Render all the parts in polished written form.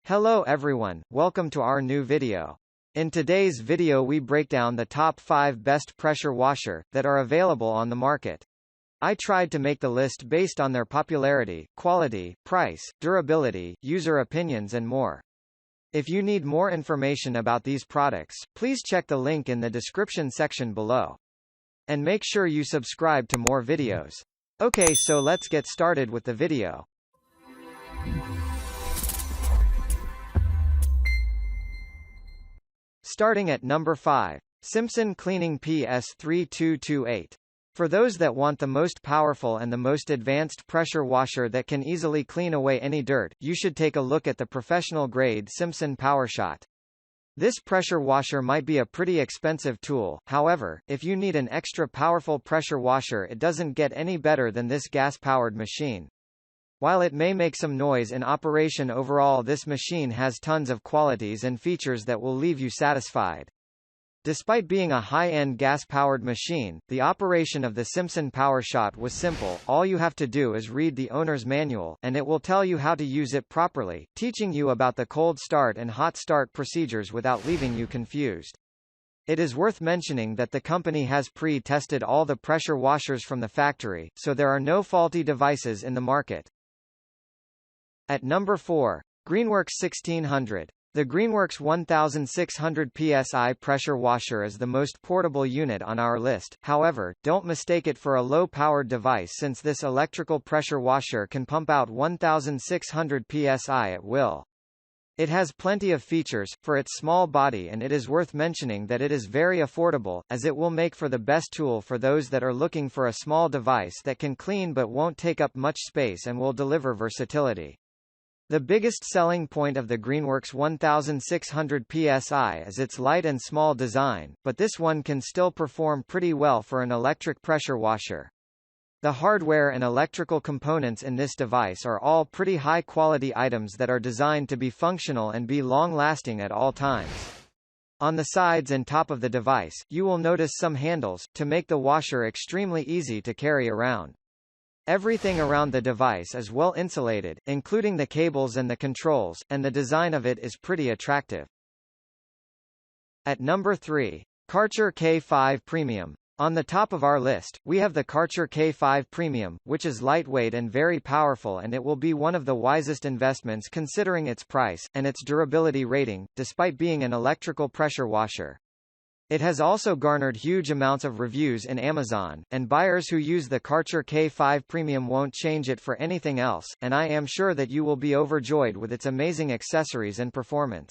Hello everyone, welcome to our new video. In today's video we break down the top 5 best pressure washer that are available on the market. I tried to make the list based on their popularity, quality, price, durability, user opinions and more. If you need more information about these products, please check the link in the description section below. And make sure you subscribe to more videos. Okay, so let's get started with the video. Starting at number 5. Simpson Cleaning PS3228. For those that want the most powerful and the most advanced pressure washer that can easily clean away any dirt, you should take a look at the professional-grade Simpson PowerShot. This pressure washer might be a pretty expensive tool, however, if you need an extra powerful pressure washer it doesn't get any better than this gas-powered machine. While it may make some noise in operation, overall this machine has tons of qualities and features that will leave you satisfied. Despite being a high-end gas-powered machine, the operation of the Simpson PowerShot was simple. All you have to do is read the owner's manual, and it will tell you how to use it properly, teaching you about the cold start and hot start procedures without leaving you confused. It is worth mentioning that the company has pre-tested all the pressure washers from the factory, so there are no faulty devices in the market. At number 4. Greenworks 1600. The Greenworks 1600 psi pressure washer is the most portable unit on our list, however, don't mistake it for a low-powered device since this electrical pressure washer can pump out 1600 psi at will. It has plenty of features, for its small body, and it is worth mentioning that it is very affordable, as it will make for the best tool for those that are looking for a small device that can clean but won't take up much space and will deliver versatility. The biggest selling point of the Greenworks 1600 psi is its light and small design, but this one can still perform pretty well for an electric pressure washer. The hardware and electrical components in this device are all pretty high-quality items that are designed to be functional and be long-lasting at all times. On the sides and top of the device, you will notice some handles, to make the washer extremely easy to carry around. Everything around the device is well insulated, including the cables and the controls, and the design of it is pretty attractive. At number 3. Karcher K5 Premium. On the top of our list, we have the Karcher K5 Premium, which is lightweight and very powerful, and it will be one of the wisest investments considering its price, and its durability rating, despite being an electrical pressure washer. It has also garnered huge amounts of reviews in Amazon, and buyers who use the Karcher K5 Premium won't change it for anything else, and I am sure that you will be overjoyed with its amazing accessories and performance.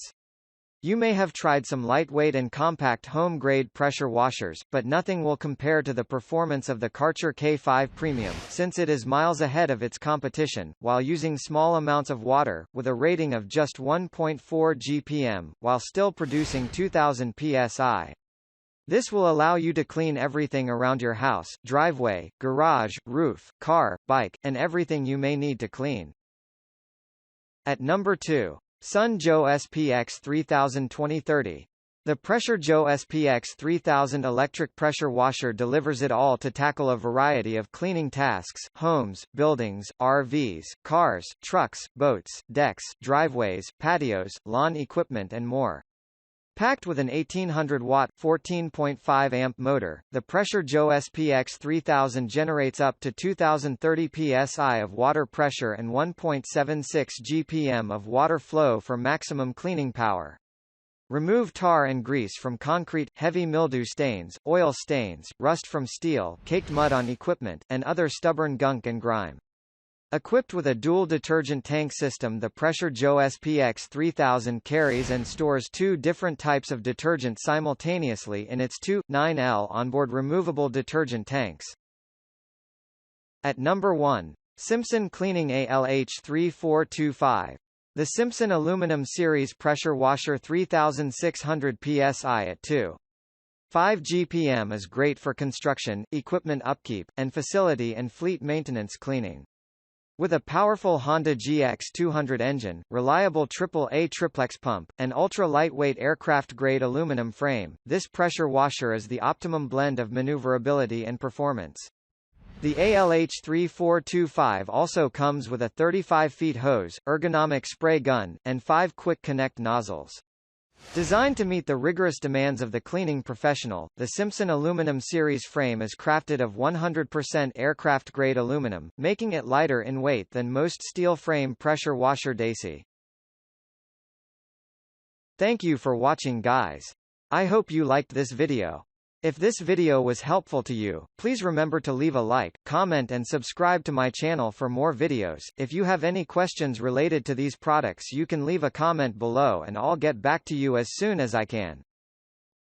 You may have tried some lightweight and compact home-grade pressure washers, but nothing will compare to the performance of the Karcher K5 Premium, since it is miles ahead of its competition, while using small amounts of water, with a rating of just 1.4 GPM, while still producing 2000 psi. This will allow you to clean everything around your house, driveway, garage, roof, car, bike, and everything you may need to clean. At number 2. Joe SPX 3000 2030. The Pressure Joe SPX 3000 electric pressure washer delivers it all to tackle a variety of cleaning tasks: homes, buildings, RVs, cars, trucks, boats, decks, driveways, patios, lawn equipment and more. Packed with an 1800-watt, 14.5-amp motor, the Pressure Joe SPX 3000 generates up to 2030 psi of water pressure and 1.76 GPM of water flow for maximum cleaning power. Remove tar and grease from concrete, heavy mildew stains, oil stains, rust from steel, caked mud on equipment, and other stubborn gunk and grime. Equipped with a dual detergent tank system, the Pressure Joe SPX 3000 carries and stores 2 different types of detergent simultaneously in its 2.9L onboard removable detergent tanks. At number 1. Simpson Cleaning ALH3425. The Simpson Aluminum Series Pressure Washer 3600 psi at 2.5 GPM is great for construction, equipment upkeep, and facility and fleet maintenance cleaning. With a powerful Honda GX200 engine, reliable AAA triplex pump, and ultra-lightweight aircraft-grade aluminum frame, this pressure washer is the optimum blend of maneuverability and performance. The ALH3425 also comes with a 35 feet hose, ergonomic spray gun, and 5 quick connect nozzles. Designed to meet the rigorous demands of the cleaning professional, the Simpson Aluminum Series frame is crafted of 100% aircraft-grade aluminum, making it lighter in weight than most steel frame pressure washer DC. Thank you for watching, guys. I hope you liked this video. If this video was helpful to you, please remember to leave a like, comment and subscribe to my channel for more videos. If you have any questions related to these products, you can leave a comment below and I'll get back to you as soon as I can.